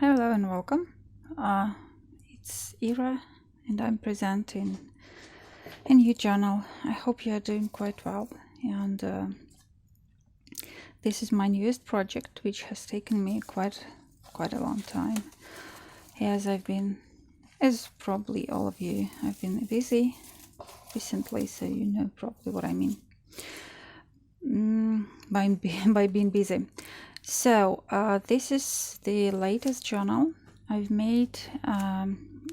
Hello and welcome. It's Ira and I'm presenting a new journal. I hope you are doing quite well. And this is my newest project, which has taken me quite a long time. As probably all of you, I've been busy recently, so you know probably what I mean by being busy. So this is the latest journal I've made,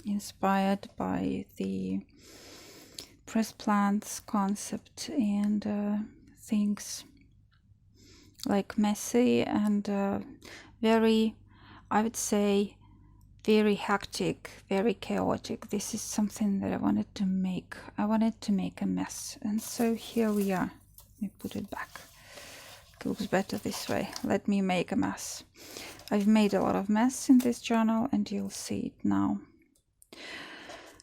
inspired by the pressed plants concept and things like messy and very, I would say, very hectic, very chaotic. This is something that I wanted to make. I wanted to make a mess, and so here we are. Let me put it back. It looks better this way. Let me make a mess. I've made a lot of mess in this journal and you'll see it now.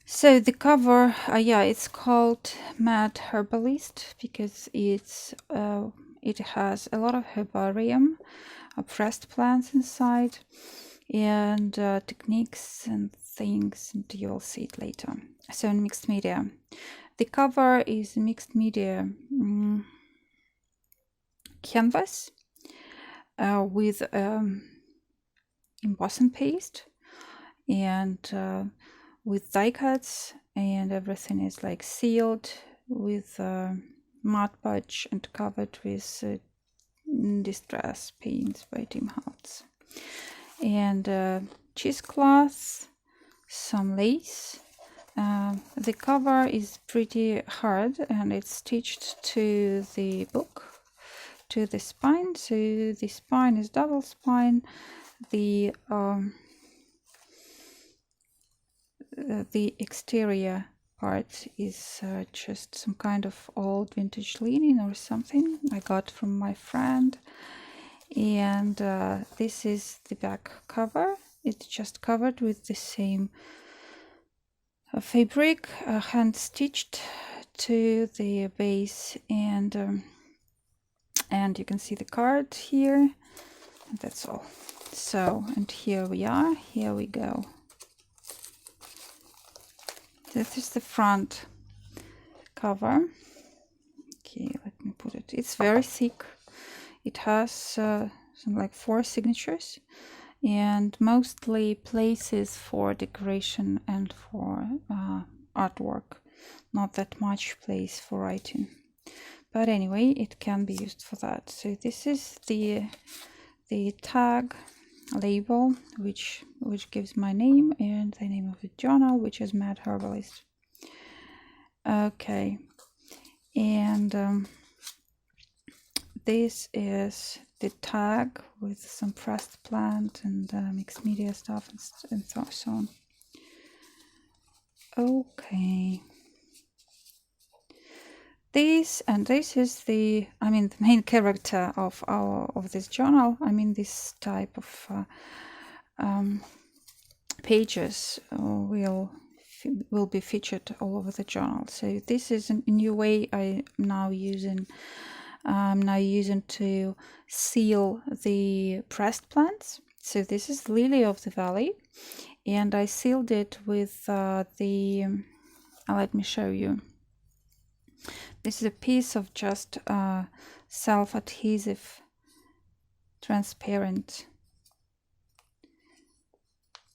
So the cover, it's called Mad Herbalist because it has a lot of herbarium, pressed plants inside, and techniques and things, and you'll see it later. So in mixed media. The cover is mixed media canvas with embossing paste and with die cuts, and everything is like sealed with Mod Podge and covered with distress paints by Tim Holtz, and cheesecloth, some lace. The cover is pretty hard and it's stitched to the book, to the spine. So the spine is double spine. The exterior part is just some kind of old vintage linen or something I got from my friend, and this is the back cover. It's just covered with the same fabric, hand stitched to the base, and you can see the card here, and that's all. So, and here we are, here we go. This is the front cover. Okay, let me put it. It's very thick. It has some like 4 signatures and mostly places for decoration and for artwork. Not that much place for writing. But anyway, it can be used for that. So this is the tag label, which gives my name and the name of the journal, which is Mad Herbalist. Okay, and this is the tag with some pressed plant and mixed media stuff and so on. Okay, this is the main character of this journal. This type of pages will be featured all over the journal. So this is a new way I'm now using to seal the pressed plants. So this is Lily of the Valley, and I sealed it with let me show you. This is a piece of just self-adhesive transparent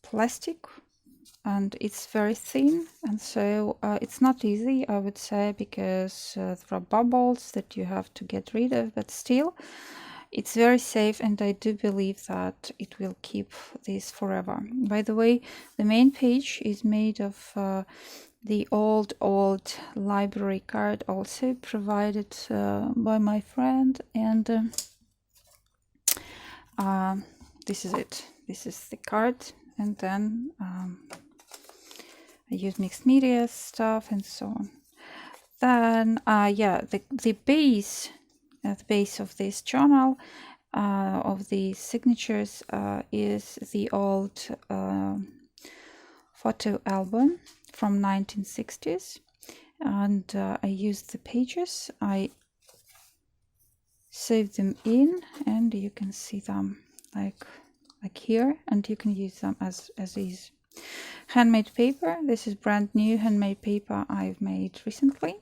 plastic, and it's very thin, and so it's not easy, I would say, because there are bubbles that you have to get rid of, but still it's very safe, and I do believe that it will keep this forever. By the way, the main page is made of the old library card, also provided by my friend, and this is it. This is the card, and then I use mixed media stuff and so on. Then the base of this journal, of the signatures, is the old photo album from 1960s, and I used the pages. I saved them in, and you can see them like like here, and you can use them as is. Handmade paper. This is brand new handmade paper I've made recently.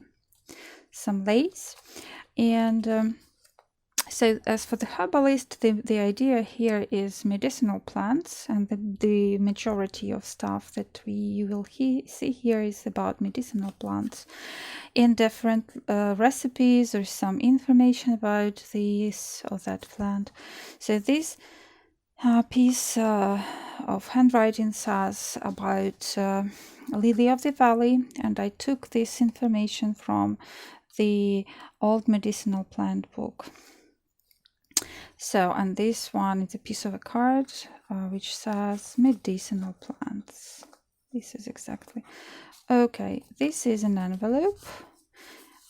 Some lace. And so as for the herbalist, the idea here is medicinal plants, and the majority of stuff that you will see here is about medicinal plants. In different recipes, there's some information about this or that plant. So this piece of handwriting says about lily of the valley, and I took this information from the old medicinal plant book. So, and this one is a piece of a card which says medicinal plants. This is exactly okay. This is an envelope,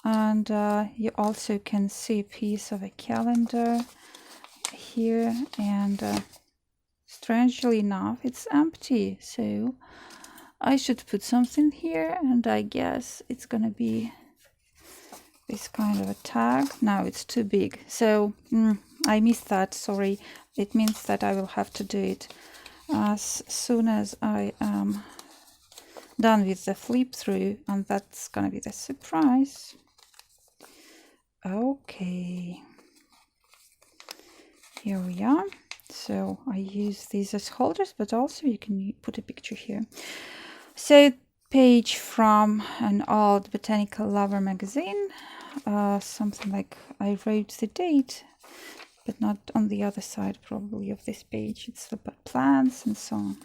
and you also can see a piece of a calendar here, and strangely enough it's empty, so I should put something here, and I guess it's gonna be this kind of a tag. No, it's too big, so I missed that, sorry. It means that I will have to do it as soon as I am done with the flip through, and that's gonna be the surprise. Okay, here we are. So I use these as holders, but also you can put a picture here. So page from an old Botanical Lover magazine, something like I wrote the date, but not on the other side probably of this page. It's about plants and so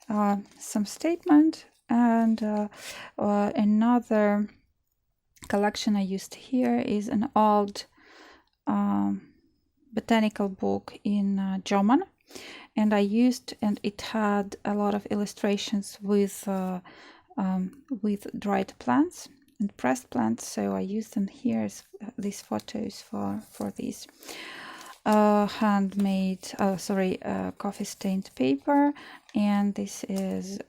on. Some statement, and another collection I used here is an old botanical book in German, and and it had a lot of illustrations with dried plants and pressed plants, so I used them here as these photos for these. Handmade, coffee stained paper, and this is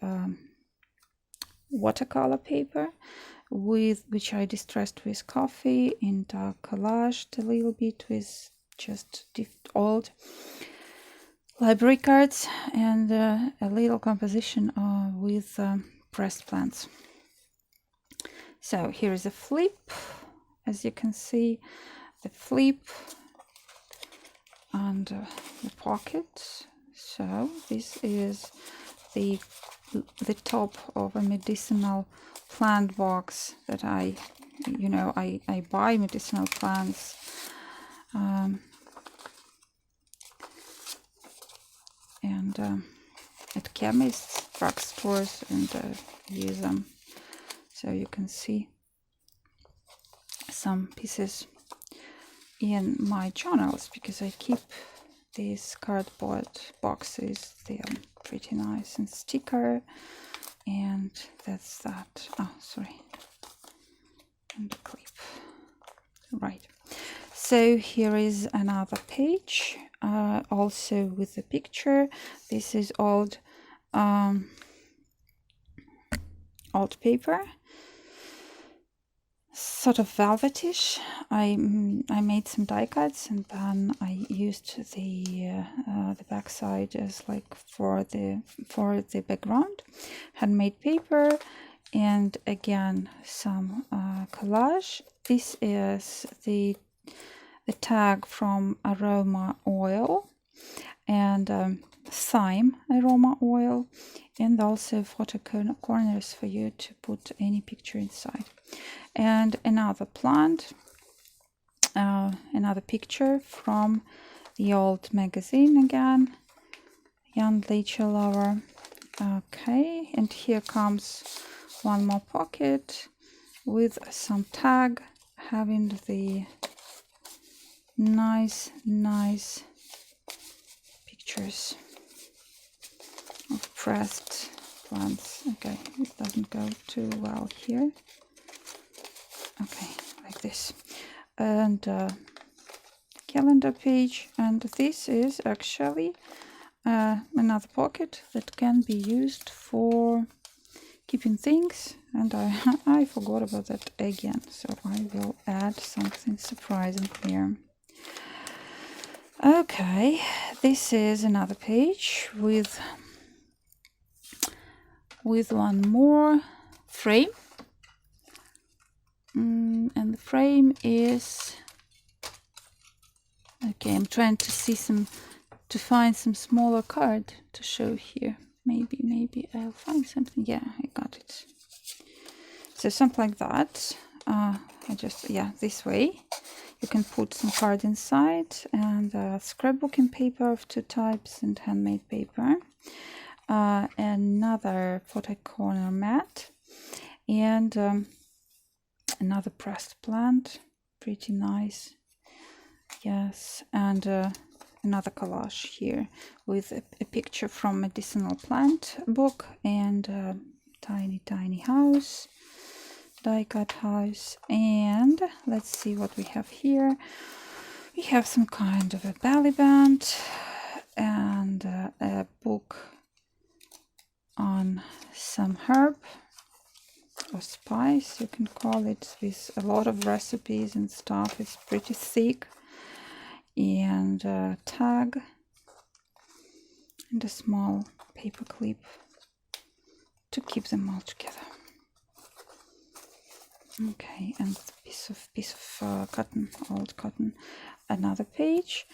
watercolor paper which I distressed with coffee and collaged a little bit with just old library cards, and a little composition with pressed plants. So here is a flip, as you can see, the flip and the pocket. So this is the top of a medicinal plant box that I buy medicinal plants and at chemists, drugstores, and use them. So you can see some pieces in my journals, because I keep these cardboard boxes. They are pretty nice, and sticker, and that's that. Oh, sorry, and the clip. Right. So here is another page, also with a picture. This is old paper, sort of velvetish. I made some die cuts, and then I used the backside as like for the background. Handmade paper, and again some collage. This is the tag from aroma oil, and thyme aroma oil, and also photo corners for you to put any picture inside. And another plant, another picture from the old magazine again, Young Nature Lover. Okay, and here comes one more pocket with some tag having the nice pictures of pressed plants. Okay, it doesn't go too well here. Okay, like this. And calendar page, and this is actually another pocket that can be used for keeping things, and I forgot about that again, so I will add something surprising here. Okay, this is another page with one more frame, and the frame is okay. I'm trying to see to find some smaller card to show here. Maybe I'll find something. Yeah, I got it. So something like that. This way you can put some card inside, and scrapbooking paper of 2 types and handmade paper. Another photo corner mat, and another pressed plant, pretty nice. Yes, and another collage here with a picture from medicinal plant book, and tiny house, die cut house. And let's see what we have here. We have some kind of a belly band, and a book on some herb or spice, you can call it, with a lot of recipes and stuff. It's pretty thick, and a tag, and a small paper clip to keep them all together. Okay, and piece of cotton, old cotton. Another page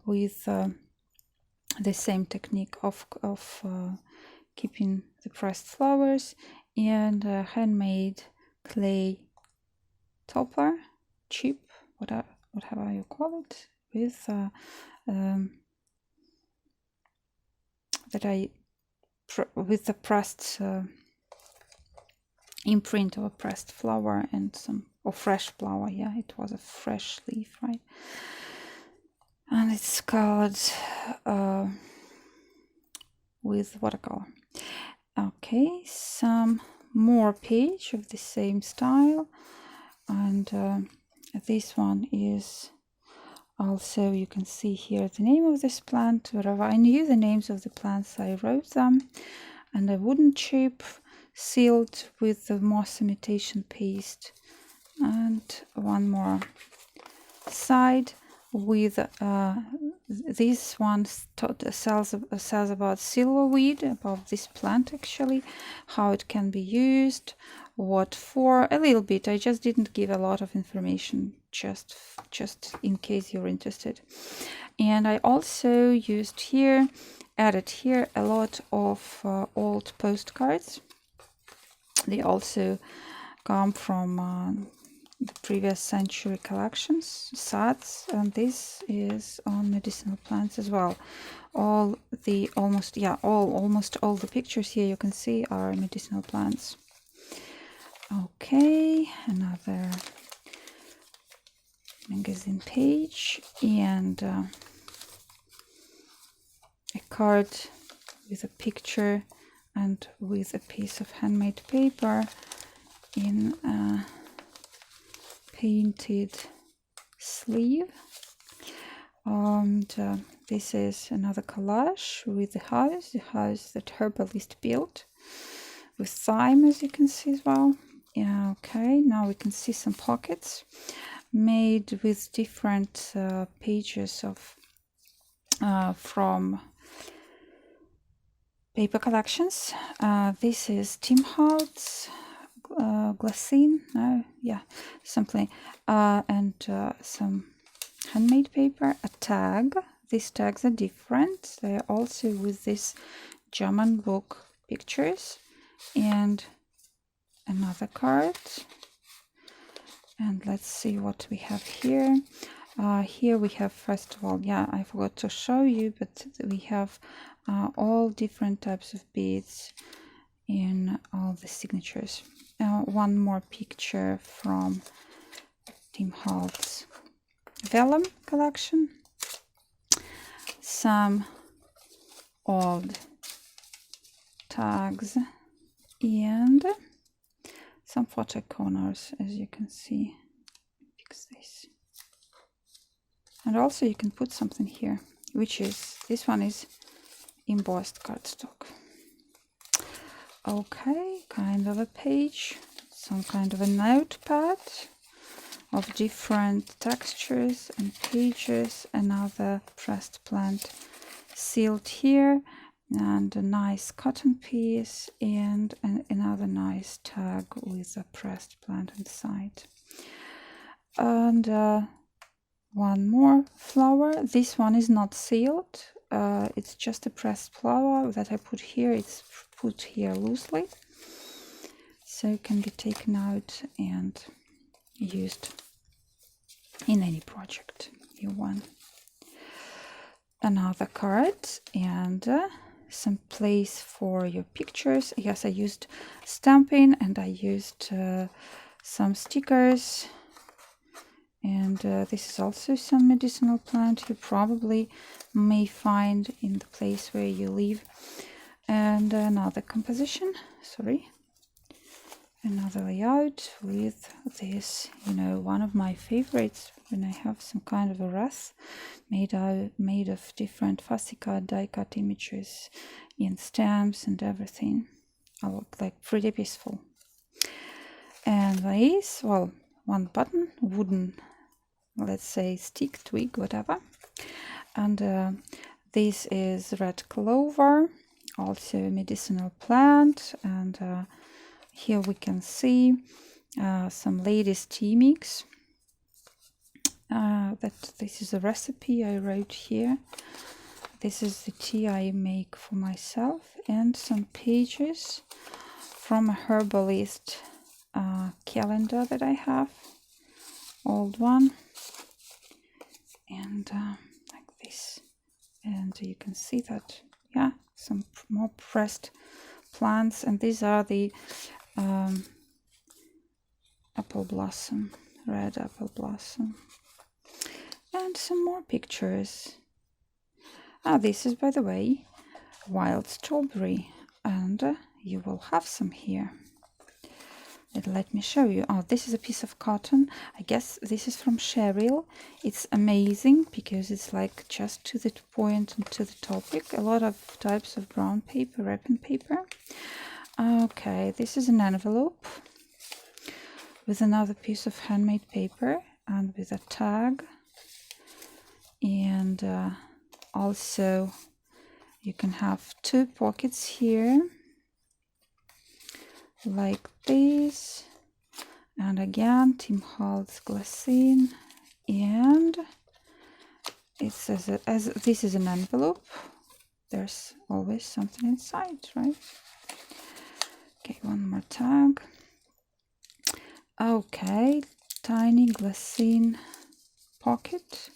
with the same technique of keeping the pressed flowers, and handmade clay topper, chip, whatever you call it, with with the pressed imprint of a pressed flower and fresh flower. Yeah, it was a fresh leaf, right? And it's colored with watercolor. Okay, some more page of the same style, and this one is also, you can see here the name of this plant. Wherever I knew the names of the plants, I wrote them, and a wooden chip sealed with the moss imitation paste, and one more side with this one says about silverweed, about this plant actually, how it can be used, what for, a little bit. I just didn't give a lot of information, just in case you're interested. And I also added here a lot of old postcards. They also come from the previous century collections, sets, and this is on medicinal plants as well. Almost all the pictures here you can see are medicinal plants. Okay, another magazine page, and a card with a picture and with a piece of handmade paper in a painted sleeve. And this is another collage with the house that Herbalist built with thyme, as you can see as well. Yeah, okay, now we can see some pockets made with different pages of from paper collections. This is Tim Holtz glassine, something, and some handmade paper, a tag. These tags are different. They are also with this German book pictures, and another card. And let's see what we have here. Here we have, first of all, I forgot to show you, but we have all different types of beads in all the signatures. One more picture from Tim Holtz vellum collection. Some old tags and some photo corners, as you can see. Fix this. And also you can put something here, this one is embossed cardstock. Okay, kind of a page, some kind of a notepad of different textures and pages. Another pressed plant sealed here, and a nice cotton piece, and another nice tag with a pressed plant inside. And one more flower. This one is not sealed. It's just a pressed flower that I put here. It's put here loosely, so it can be taken out and used in any project you want. Another card and some place for your pictures. Yes, I used stamping and I used some stickers. And this is also some medicinal plant you probably may find in the place where you live. And another composition, another layout with this, one of my favorites when I have some kind of a wreath made of different fussy cut, die cut images in stamps and everything. I look like pretty peaceful. And this, well, one button, wooden, let's say stick, twig, whatever. And this is red clover, also a medicinal plant. And here we can see some ladies tea mix. That this is a recipe I wrote here. This is the tea I make for myself, and some pages from a herbalist calendar that I have, old one, and like this. And you can see that, yeah, some more pressed plants, and these are the apple blossom, red apple blossom, and some more pictures. This is, by the way, wild strawberry, and you will have some here. Let me show you. This is a piece of cotton. I guess this is from Cheryl. It's amazing because it's like just to the point and to the topic. A lot of types of brown paper, wrapping paper. Okay, this is an envelope with another piece of handmade paper and with a tag. And also you can have two pockets here like this, and again Tim Holtz glassine, and it says that as this is an envelope, there's always something inside, right? Okay, one more tag. Okay, tiny glassine pocket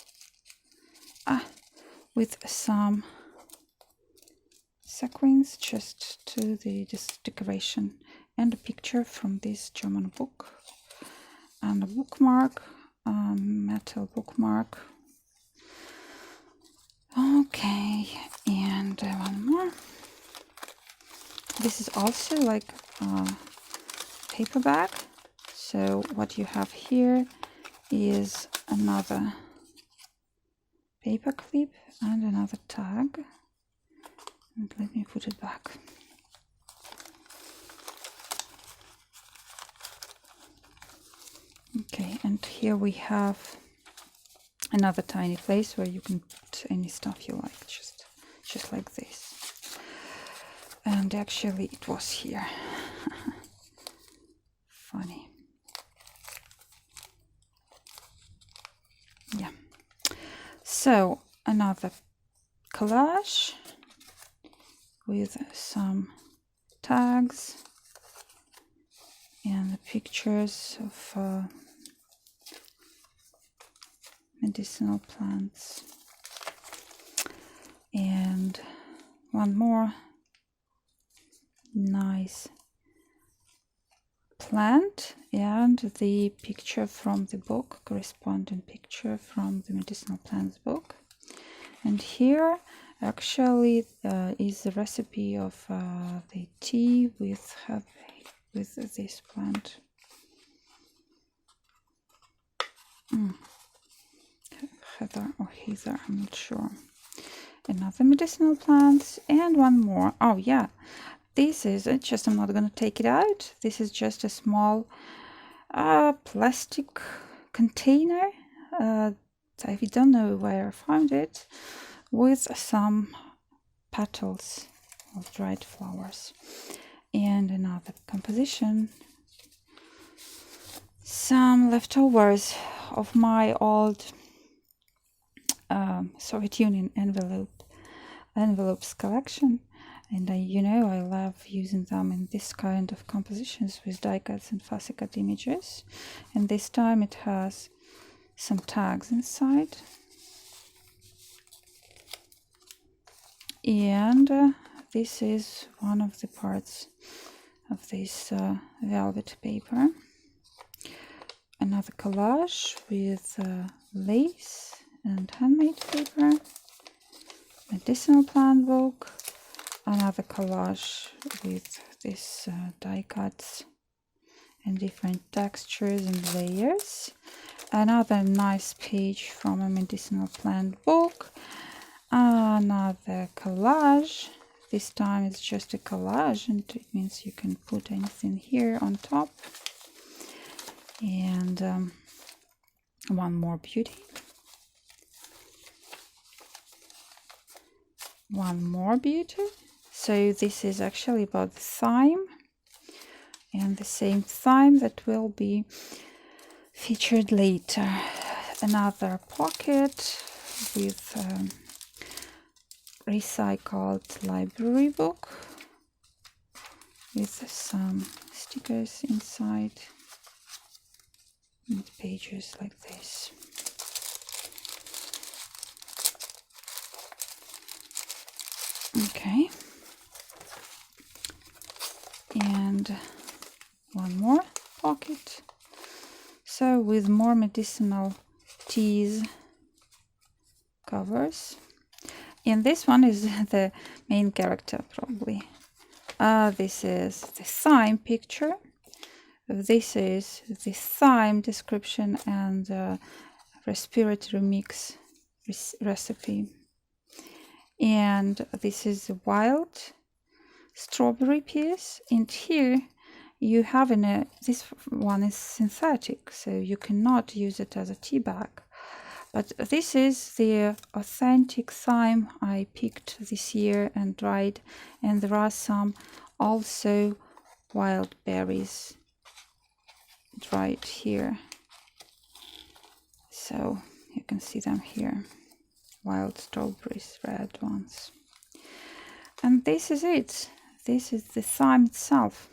with some sequins just to this decoration, and a picture from this German book, and a bookmark, metal bookmark. Okay, and one more. This is also like a paper bag. So what you have here is another paper clip and another tag. And let me put it back. Okay, and here we have another tiny place where you can put any stuff you like, just like this. And actually it was here. Funny. Yeah. So another collage with some tags and the pictures of medicinal plants, and one more nice plant, and the picture from the book, corresponding picture from the medicinal plants book. And here actually is the recipe of the tea with this plant. Heather or Heather, I'm not sure. Another medicinal plant, and one more. Oh yeah, this is just, I'm not going to take it out. This is just a small plastic container. I don't know where I found it, with some petals of dried flowers. And another composition, some leftovers of my old Soviet Union envelopes collection, and I love using them in this kind of compositions with die cuts and fussy cut images. And this time it has some tags inside, and this is one of the parts of this velvet paper. Another collage with lace and handmade paper, medicinal plant book, another collage with this die cuts and different textures and layers, another nice page from a medicinal plant book, another collage. This time it's just a collage, and it means you can put anything here on top. And one more beauty. One more beauty. So this is actually about the thyme, and the same thyme that will be featured later. Another pocket with recycled library book with some stickers inside and pages like this. Okay, and one more pocket, so with more medicinal teas covers, and this one is the main character probably. This is the thyme picture, this is the thyme description and respiratory mix recipe. And this is a wild strawberry piece, and here you have this one is synthetic, so you cannot use it as a tea bag, but this is the authentic thyme I picked this year and dried, and there are some also wild berries dried here, so you can see them here. Wild strawberries, red ones. And this is it. This is the thyme itself.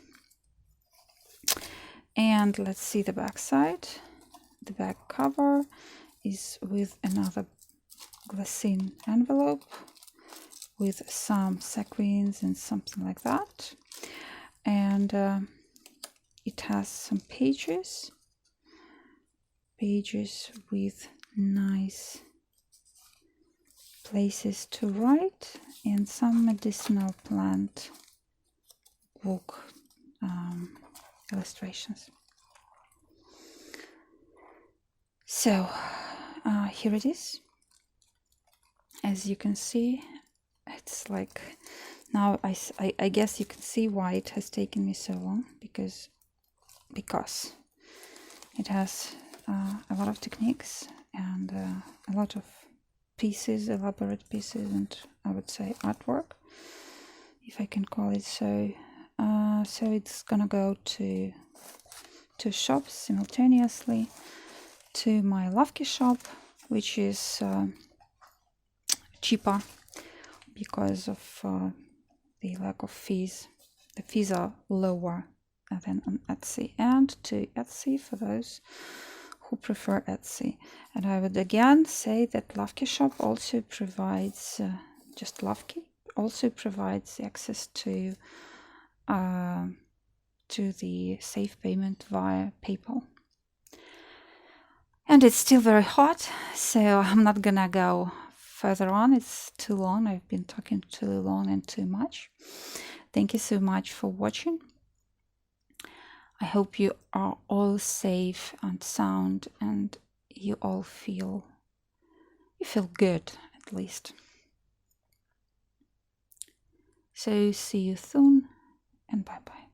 And let's see the back side. The back cover is with another glassine envelope with some sequins and something like that. And it has some pages with nice places to write and some medicinal plant book illustrations. So here it is. As you can see, it's like, now I guess you can see why it has taken me so long, because it has a lot of techniques and a lot of pieces, elaborate pieces, and I would say artwork, if I can call it so. So it's gonna go to two shops simultaneously, to my Lovely shop, which is cheaper because of the lack of fees. The fees are lower than on Etsy, and to Etsy for those who prefer Etsy. And I would again say that Lovely shop also provides, just Lovely, also provides access to the safe payment via PayPal. And it's still very hot, so I'm not gonna go further on. It's too long. I've been talking too long and too much. Thank you so much for watching. I hope you are all safe and sound, and you all feel good, at least. So see you soon, and bye bye.